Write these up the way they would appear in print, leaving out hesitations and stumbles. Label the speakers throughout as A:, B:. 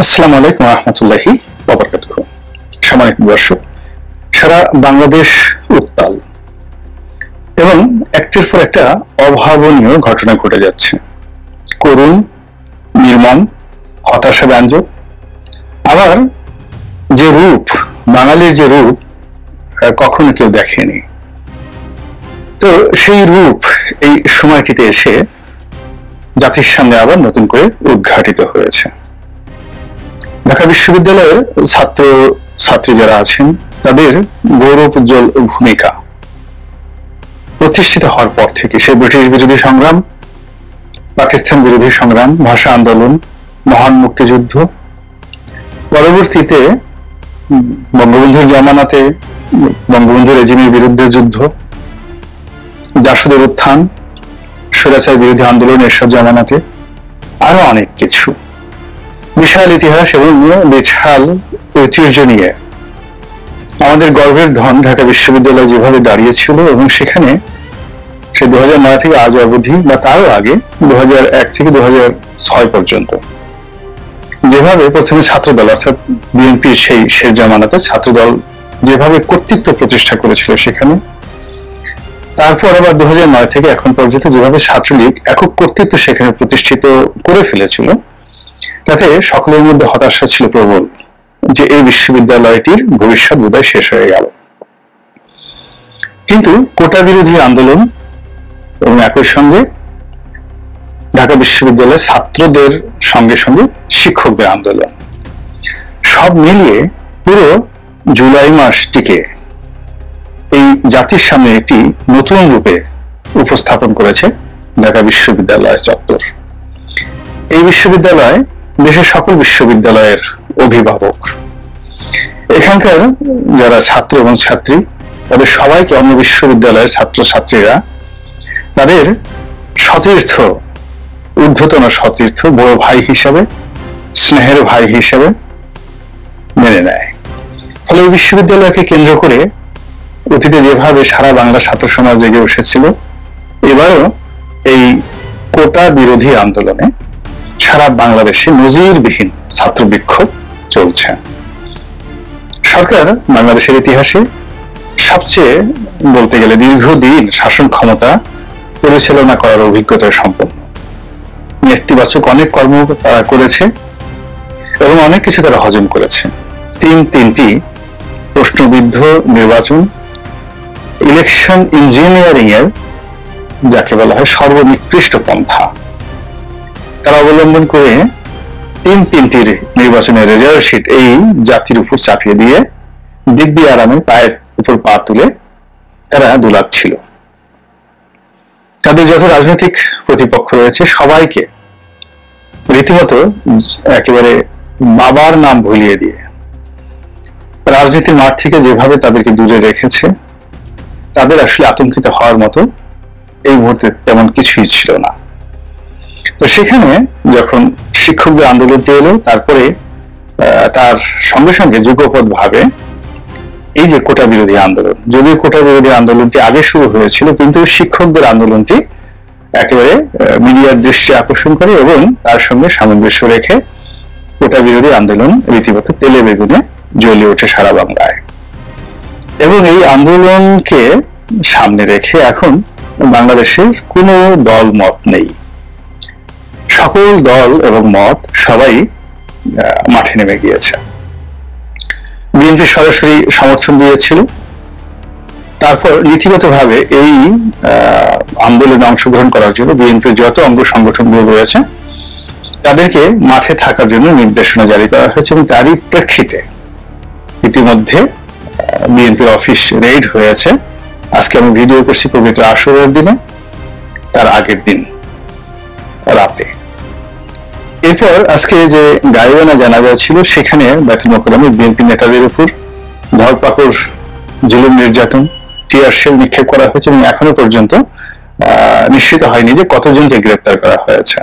A: আসসালামু আলাইকুম রহমতুল্লাহি ওয়াবারাকাতুহু। সম্মানিত দর্শক, সারা বাংলাদেশ উত্তাল এবং একটির পর একটা অভাবনীয় ঘটনা ঘটে যাচ্ছে। করুণ, নির্মম, হতাশাব্যঞ্জক। আবার যে রূপ, বাঙালির যে রূপ কখনো কেউ দেখেনি, তো সেই রূপ এই সময়টিতে এসে জাতির সামনে আবার নতুন করে উদ্ঘাটিত হয়েছে। ঢাকা বিশ্ববিদ্যালয়ের ছাত্র ছাত্রী যারা আছেন তাদের গৌরব উজ্জ্বল ভূমিকা প্রতিষ্ঠিত হওয়ার পর থেকে সে ব্রিটিশ বিরোধী সংগ্রাম, পাকিস্তান বিরোধী সংগ্রাম, ভাষা আন্দোলন, মহান মুক্তিযুদ্ধ, পরবর্তীতে বঙ্গবন্ধুর জামানাতে বঙ্গবন্ধু রেজিমের বিরুদ্ধে যুদ্ধ, জাসদের উত্থান, স্বৈরাচার বিরোধী আন্দোলন এরশাদ জামানাতে, আরো অনেক কিছু। বিশাল ইতিহাস এবং বিশাল ঐতিহ্য নিয়ে আমাদের গর্বের ধন ঢাকা বিশ্ববিদ্যালয় যেভাবে দাঁড়িয়েছিল এবং সেখানে সে 2009 থেকে আজ অবধি বা তারও আগে 2001 থেকে 2006 পর্যন্ত যেভাবে প্রথমে ছাত্রদল অর্থাৎ বিএনপির সেই শেষ জামানাতে ছাত্রদল যেভাবে কর্তৃত্ব প্রতিষ্ঠা করেছিল সেখানে, তারপর আবার 2009 থেকে এখন পর্যন্ত যেভাবে ছাত্রলীগ একক কর্তৃত্ব সেখানে প্রতিষ্ঠিত করে ফেলেছিল, তাতে সকলের মধ্যে হতাশা ছিল প্রবল যে এই বিশ্ববিদ্যালয়টির ভবিষ্যৎ বোধহয় শেষ হয়ে গেল। কিন্তু কোটা বিরোধী আন্দোলন এবং একই সঙ্গে ঢাকা বিশ্ববিদ্যালয়ের ছাত্রদের সঙ্গে সঙ্গে শিক্ষকদের আন্দোলন সব মিলিয়ে পুরো জুলাই মাসটিকে এই জাতির সামনে একটি নতুন রূপে উপস্থাপন করেছে ঢাকা বিশ্ববিদ্যালয় চত্বর। এই বিশ্ববিদ্যালয় দেশের সকল বিশ্ববিদ্যালয়ের অভিভাবক। এখানকার যারা ছাত্র এবং ছাত্রী তাদের সবাইকে অন্য বিশ্ববিদ্যালয়ের ছাত্রছাত্রীরা তাদের সতীর্থ, ঊর্ধ্বতন সতীর্থ, বড় ভাই হিসাবে, স্নেহের ভাই হিসাবে মেনে নেয়। ফলে এই বিশ্ববিদ্যালয়কে কেন্দ্র করে অতীতে যেভাবে সারা বাংলা ছাত্র সমাজ জেগে উঠেছিল, এবারও এই কোটা বিরোধী আন্দোলনে সারা বাংলাদেশে নজিরবিহীন ছাত্র বিক্ষোভ চলছে। সরকার বাংলাদেশের ইতিহাসে সবচেয়ে বলতে গেলে দীর্ঘদিন শাসন ক্ষমতা পরিচালনা করার অভিজ্ঞতা সম্পন্ন। নেতিবাচক অনেক কর্ম তারা করেছে এবং অনেক কিছু তারা হজম করেছে। তিনটি প্রশ্নবিদ্ধ নির্বাচন, ইলেকশন ইঞ্জিনিয়ারিং এর যাকে বলা হয় সর্বনিকৃষ্ট পন্থা তারা অবলম্বন করে তিনটির নির্বাচনের রেজাল্ট শিট এই জাতির উপর চাপিয়ে দিয়ে দিব্যি আরামে পায়ের উপর পা তুলে তারা দুলাচ্ছিল। তাদের যত রাজনৈতিক প্রতিপক্ষ রয়েছে সবাইকে রীতিমতো একেবারে বাবার নাম ভুলিয়ে দিয়ে রাজনীতির মাঠ থেকে যেভাবে তাদেরকে দূরে রেখেছে, তাদের আসলে আতঙ্কিত হওয়ার মতো এই মুহূর্তে তেমন কিছুই ছিল না। তো সেখানে যখন শিক্ষকদের আন্দোলনটি এলো, তারপরে তার সঙ্গে সঙ্গে যুগপৎ ভাবে এই যে কোটা বিরোধী আন্দোলন, যদিও কোটা বিরোধী আন্দোলনটি আগে শুরু হয়েছিল, কিন্তু শিক্ষকদের আন্দোলনটি একেবারে মিডিয়ার দৃষ্টি আকর্ষণ করে এবং তার সঙ্গে সামঞ্জস্য রেখে কোটা বিরোধী আন্দোলন রীতিমতো তেলে বেগুনে জ্বলে ওঠে সারা বাংলায়। এবং এই আন্দোলনকে সামনে রেখে এখন বাংলাদেশের কোনো দল মত নেই, সকল দল এবং মত সবাই মাঠে নেমে গিয়েছে। বিএনপি সরাসরি সমর্থন দিয়েছিল। তারপর নীতিগতভাবে এই আন্দোলনে অংশগ্রহণ করার জন্য বিএনপির যত অঙ্গ সংগঠনগুলো রয়েছে তাদেরকে মাঠে থাকার জন্য নির্দেশনা জারি করা হয়েছে এবং তারই প্রেক্ষিতে ইতিমধ্যে বিএনপির অফিস রেইড হয়েছে। আজকে আমি ভিডিও করছি পবিত্র আশুরার দিনে, তার আগের দিন রাতে। এরপর আজকে যে গাইবানা জানাজা ছিল সেখানে বাইতুল মোকাররমে বিএনপি নেতাদের উপর ধরপাকড়, জুলুম, নির্যাতন, টিয়ার শেল নিক্ষেপ করা হয়েছে এবং এখনো পর্যন্ত নিশ্চিত হয়নি যে কতজনকে গ্রেপ্তার করা হয়েছে।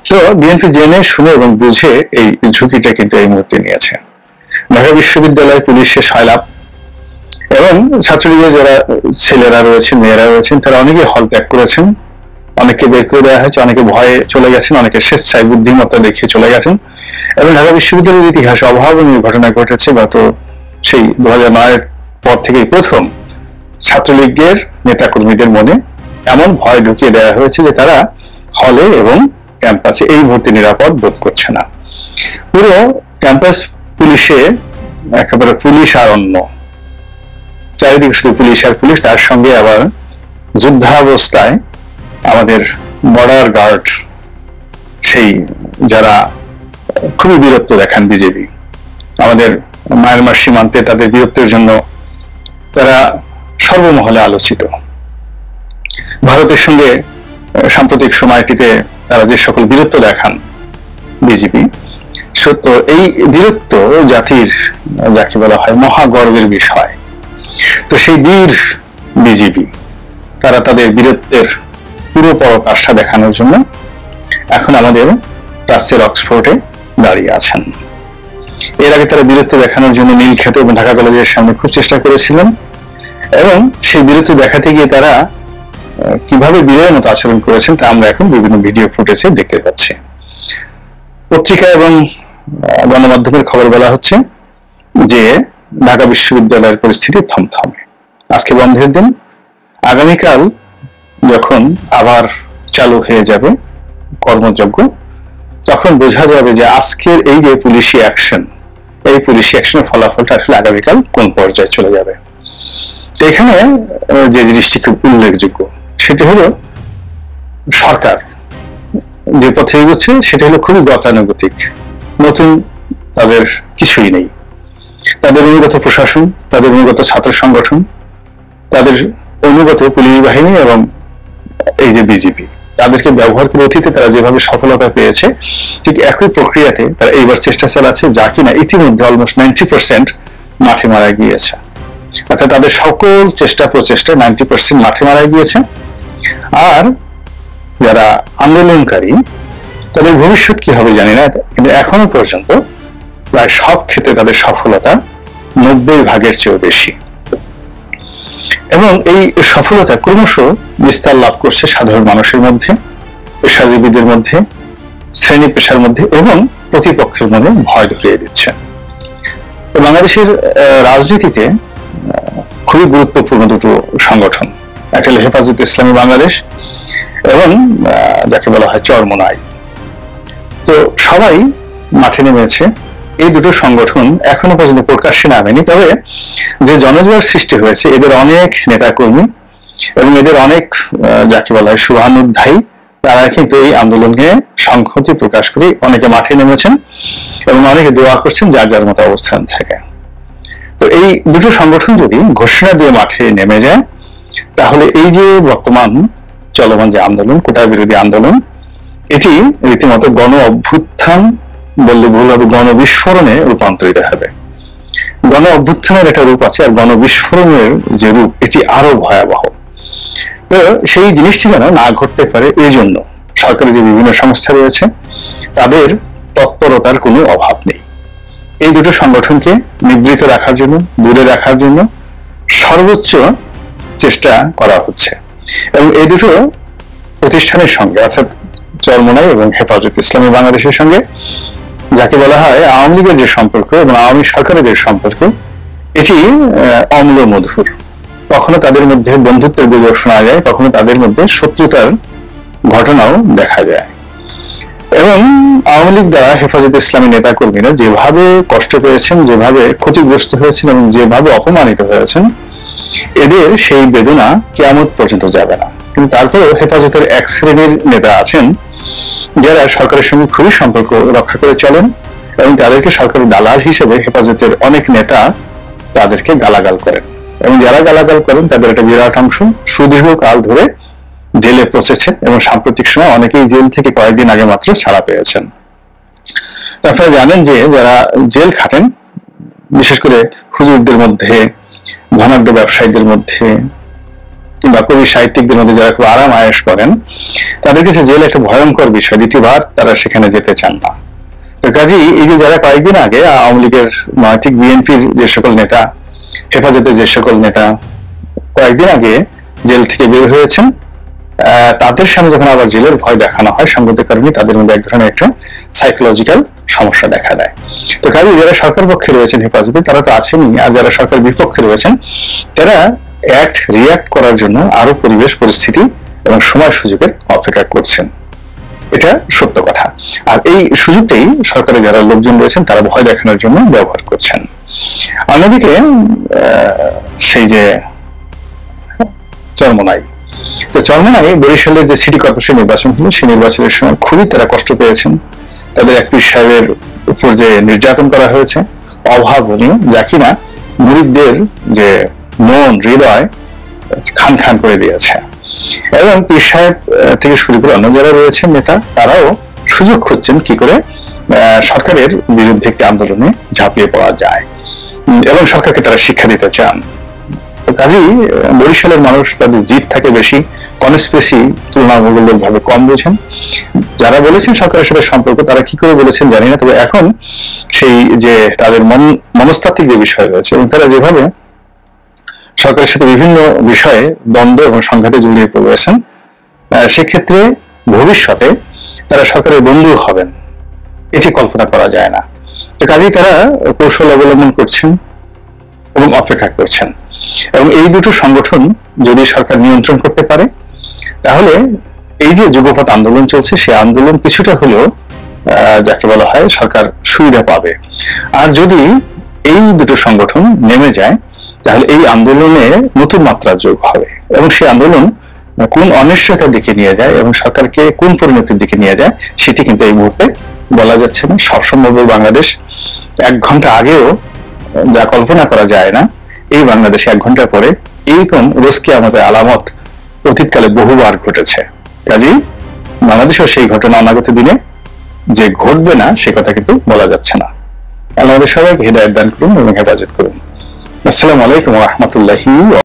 A: তো বিএনপি জেনে শুনে এবং বুঝে এই ঝুঁকিটা কিন্তু এই মুহূর্তে নিয়েছে। ঢাকা বিশ্ববিদ্যালয় পুলিশের সয়লাভ এবং ছাত্রলীগের যারা ছেলেরা রয়েছেন, মেয়েরা রয়েছেন, তারা অনেকেই হল ত্যাগ করেছেন, অনেকে বের করে দেওয়া হয়েছে, অনেকে ভয়ে চলে গেছেন, অনেকে স্বেচ্ছায় বুদ্ধিমত্তা দেখিয়ে চলে গেছেন। এবং ঢাকা বিশ্ববিদ্যালয়ের ইতিহাসে অভাবনীয় ঘটনা ঘটেছে। গত সেই 2009-এর পর থেকেই প্রথম ছাত্রলীগের নেতাকর্মীদের মনে এমন ভয় ঢুকিয়ে দেওয়া হয়েছে যে তারা হলে এবং ক্যাম্পাসে এই মুহূর্তে নিরাপদ বোধ করছে না। পুরো ক্যাম্পাস পুলিশে একেবারে পুলিশ আর অন্য, চারিদিকে শুধু পুলিশ আর পুলিশ, তার সঙ্গে আবার যুদ্ধাবস্থায় আমাদের বর্ডার গার্ড, সেই যারা খুবই বীরত্ব দেখান বিজেপি, আমাদের মায়ানমার সীমান্তে তাদের বীরত্বের জন্য তারা সর্বমহলে আলোচিত। ভারতের সঙ্গে সাম্প্রতিক সময়টিতে তারা যে সকল বীরত্ব দেখান বিজেপি, সত্য এই বীরত্ব জাতির যাকে বলা হয় মহাগর্বের বিষয়। তো সেই বীর বিজেপি তারা তাদের বীরত্বের পুরো পরাকাষ্ঠা দেখানোর জন্য এখন আমাদের প্রাচ্যের অক্সফোর্ডে দাঁড়িয়ে আছেন। এর আগে তারা বীরত্ব দেখানোর জন্য নীলক্ষেত এবং ঢাকা কলেজের সামনে খুব চেষ্টা করেছিলেন, এবং সেই বীরত্ব দেখাতে গিয়ে তারা কিভাবে বীরের মতো আচরণ করেছেন তা আমরা এখন বিভিন্ন ভিডিও ফুটেজে দেখতে পাচ্ছি। পত্রিকা এবং গণমাধ্যমের খবর বলা হচ্ছে যে ঢাকা বিশ্ববিদ্যালয়ের পরিস্থিতি থমথমে, আজকে বন্ধের দিন, আগামীকাল যখন আবার চালু হয়ে যাবে কর্মযজ্ঞ, তখন বোঝা যাবে যে আজকের এই যে পুলিশি অ্যাকশন, এই পুলিশি অ্যাকশনের ফলাফলটা আসলে আগামীকাল কোন পর্যায়ে চলে যাবে। এখানে যে জিনিসটি খুব উল্লেখযোগ্য সেটি হলো সরকার যে পথে এগোচ্ছে সেটা হলো খুবই গতানুগতিক, নতুন তাদের কিছুই নেই। তাদের অনুগত প্রশাসন, তাদের অনুগত ছাত্র সংগঠন, তাদের অনুগত পুলিশ বাহিনী এবং এই যে বিজেপি, তাদেরকে ব্যবহার করে অতীতে তারা যেভাবে সফলতা পেয়েছে ঠিক একই প্রক্রিয়াতে তারা এইবার চেষ্টা চালাচ্ছে, যা কিনা ইতিমধ্যে অলমোস্ট 90% মাঠে মারা গিয়েছে। অর্থাৎ তাদের সকল চেষ্টা প্রচেষ্টা 90% মাঠে মারা গিয়েছে। আর যারা আন্দোলনকারী তাদের ভবিষ্যৎ কি হবে জানি না, কিন্তু এখনো পর্যন্ত প্রায় সব ক্ষেত্রে তাদের সফলতা 90% চেয়েও বেশি। এবং এই সফলতা ক্রমশ বিস্তার লাভ করছে সাধারণ মানুষের মধ্যে, পেশাজীবীদের মধ্যে, শ্রেণী পেশার মধ্যে, এবং প্রতিপক্ষের মনে ভয় ধরিয়ে দিচ্ছে। বাংলাদেশের রাজনীতিতে খুবই গুরুত্বপূর্ণ দুটো সংগঠন, একটা হলো হেফাজতে ইসলামী বাংলাদেশ এবং যাকে বলা হয় চরমোনাই। তো সবাই মাঠে নেমেছে। এই দুটো সংগঠন এখনো পর্যন্ত প্রকাশ্যে নামেনি, তবে যে জনজোয়ার সৃষ্টি হয়েছে এদের অনেক নেতাকর্মী এবং এদের অনেক যাকে বলা হয় শুভানুধ্যায়ী, তারা কিন্তু এই আন্দোলনকে সংহতি প্রকাশ করে অনেকে মাঠে নেমেছেন এবং অনেকে দোয়া করছেন যার যার মতো অবস্থান থেকে। তো এই দুটো সংগঠন যদি ঘোষণা দিয়ে মাঠে নেমে যায়, তাহলে এই যে বর্তমান চলমান যে আন্দোলন, কোটা বিরোধী আন্দোলন, এটি রীতিমতো গণ অভ্যুত্থান বললে ভুল হবে, গণবিস্ফোরণে রূপান্তরিত হবে। গণ অভ্যুত্থানের একটা রূপ আছে, আর গণবিস্ফোরণের যে রূপ এটি আরো ভয়াবহ। তো সেই জিনিসটি যেন না ঘটতে পারে, এই জন্য সরকারের যে বিভিন্ন সংস্থা রয়েছে তাদের তৎপরতার কোনো অভাব নেই। এই দুটো সংগঠনকে নিবৃত রাখার জন্য, দূরে রাখার জন্য সর্বোচ্চ চেষ্টা করা হচ্ছে। এবং এই দুটো প্রতিষ্ঠানের সঙ্গে, অর্থাৎ চরমোনাই এবং হেফাজত ইসলামী বাংলাদেশের সঙ্গে যাকে বলা হয় আওয়ামী লীগের যে সম্পর্ক এবং আওয়ামী সরকারের যে সম্পর্ক, এটি অম্ল মধুর। কখনো তাদের মধ্যে বন্ধুত্বের গুজব শোনা যায়, কখনো তাদের মধ্যে শত্রুতার ঘটনাও দেখা যায়। এবং আওয়ামী লীগ দ্বারা হেফাজত ইসলামী নেতা কর্মীরা যেভাবে কষ্ট পেয়েছেন, যেভাবে ক্ষতিগ্রস্ত হয়েছেন এবং যেভাবে অপমানিত হয়েছেন, এদের সেই বেদনা কিয়ামত পর্যন্ত যাবে না। কিন্তু তারপরেও হেফাজতের এক শ্রেণীর নেতা আছেন যারা সরকারের সঙ্গে খুবই সম্পর্ক রক্ষা করে চলেন, এবং তাদেরকে সরকারের দালাল হিসেবে হেফাজতের অনেক নেতা তাদেরকে গালাগাল করেন, এবং যারা গালাগাল করেন তাদের একটা বিরাট অংশ সুদীর্ঘকাল ধরে জেলে পচেছেন এবং সাম্প্রতিক সময় অনেকেই জেল থেকে কয়েকদিন আগে মাত্র ছাড়া পেয়েছেন। আপনারা জানেন যে যারা জেল খাটেন, বিশেষ করে হুজুরদের মধ্যে, ধনাঢ্য ব্যবসায়ীদের মধ্যে কিংবা কবি সাহিত্যিকদের মধ্যে যারা খুব আরাম আয়েশ করেন, তাদের কাছে জেল একটা ভয়ঙ্কর বিষয়, দ্বিতীয়বার তারা সেখানে যেতে চান না। তো কাজেই এই যে যারা কয়েকদিন আগে আওয়ামী লীগের নৈতিক বিএনপির যে সকল নেতা, হেফাজতের যে সকল নেতা কয়েকদিন আগে জেল থেকে বের হয়েছেন, তাদের সামনে যখন আবার জেলের ভয় দেখানো হয় সঙ্গতের কারণে তাদের মধ্যে এক ধরনের একটা সাইকোলজিক্যাল সমস্যা দেখা দেয়। তো কাজে যারা সরকার পক্ষে রয়েছেন হেফাজতে তারা তো আছেনই, আর যারা সরকার বিপক্ষে রয়েছেন তারা অ্যাক্ট রিয়াক্ট করার জন্য আরো পরিবেশ পরিস্থিতি এবং সময় সুযোগের অপেক্ষা করছেন, এটা সত্য কথা। আর এই সুযোগটাই সরকারের যারা লোকজন রয়েছেন তারা ভয় দেখানোর জন্য ব্যবহার করছেন। অন্যদিকে সেই যে চরমোনাই, তো চরমোনাই বরিশালের যে সিটি কর্পোরেশন নির্বাচন হলো সেই নির্বাচনের সময় খুবই তারা কষ্ট পেয়েছেন। তাদের এক পীর সাহেবের উপর যে নির্যাতন করা হয়েছে অভাবনীয়, যা কিনা মুরিদদের যে মন হৃদয় খান খান করে দিয়েছে। এবং পীর সাহেব থেকে শুরু করে অন্য যারা রয়েছেন নেতা তারাও সুযোগ খুঁজছেন কি করে সরকারের বিরুদ্ধে একটি আন্দোলনে ঝাঁপিয়ে পড়া যায় এবং সরকারকে তারা শিক্ষা দিতে চান। তো কাজেই বরিশালের মানুষ তাদের জিদ থাকে বেশি, কনস্পিরেসি তুলনামূলকভাবে কম বোঝেন। যারা বলেছেন সরকারের সাথে সম্পর্ক তারা কি করে বলেছেন জানি না, তবে এখন সেই যে তাদের মনস্তাত্ত্বিক যে বিষয় রয়েছে এবং তারা যেভাবে সরকারের সাথে বিভিন্ন বিষয়ে দ্বন্দ্ব এবং সংঘাতে জড়িয়ে পড়েছেন, সেক্ষেত্রে ভবিষ্যতে তারা সরকারের বন্ধু হবেন এটি কল্পনা করা যায় না। তো কাজেই তারা কৌশল অবলম্বন করছেন এবং অপেক্ষা করছেন। এবং এই দুটো সংগঠন যদি সরকার নিয়ন্ত্রণ করতে পারে তাহলে এই যে যুগপৎ আন্দোলন চলছে সেই আন্দোলন কিছুটা হলেও যাকে বলা হয় সরকার সুবিধা পাবে। আর যদি এই দুটো সংগঠন নেমে যায় তাহলে এই আন্দোলনে নতুন মাত্রা যোগ হবে এবং সেই আন্দোলন কোন অনিশ্চয়তার দিকে নিয়ে যায় এবং সরকারকে কোন পরিণতির দিকে নিয়ে যায় সেটি কিন্তু এই মুহূর্তে বলা যাচ্ছে না। সবসময় বাংলাদেশ 1 ঘন্টা আগেও যা কল্পনা করা যায় না, এই বাংলাদেশে 1 ঘন্টা পরে এইরকম রোজকে আমাদের আলামত অতীতকালে বহুবার ঘটেছে। কাজেই বাংলাদেশেও সেই ঘটনা অনাগত দিনে যে ঘটবে না সে কথা কিন্তু বলা যাচ্ছে না। আল্লাহ আমাদের সবাইকে হিদায়াত দান করুন এবং হেফাজত করুন। আসসালামু আলাইকুম ওয়া রাহমাতুল্লাহি।